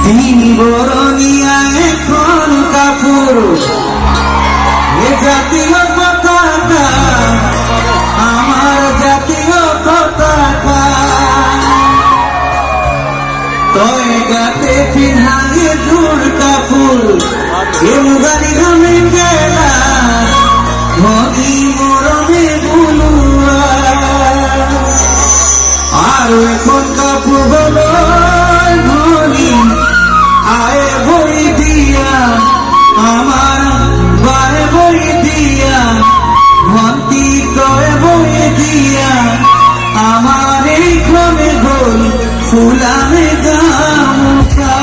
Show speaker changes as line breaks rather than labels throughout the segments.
তিনি বরণিয়া এখন কাপুর এ জাতীয় পতাকা আমার জাতীয় পতাকা তয় গাতে পিন্হাগে জুর কাপুর এ মুগারি ঘামে গেলা ধনী মরমে বুলুয়া আর এখন কাপুর বলো ধনী আয় বই দিয়া আমার বারে বই দিয়া ভন্তি তয় বই দিয়া আমার এই ক্রমে গোল ফুলামে গামুছা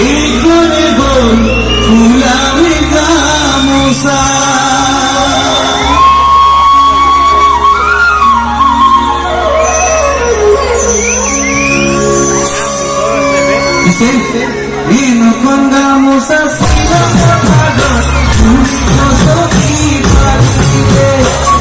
এই ক্রমে গোল ফুলামে গামুছা Inokonda musa sila mataga, Uniko soki paride.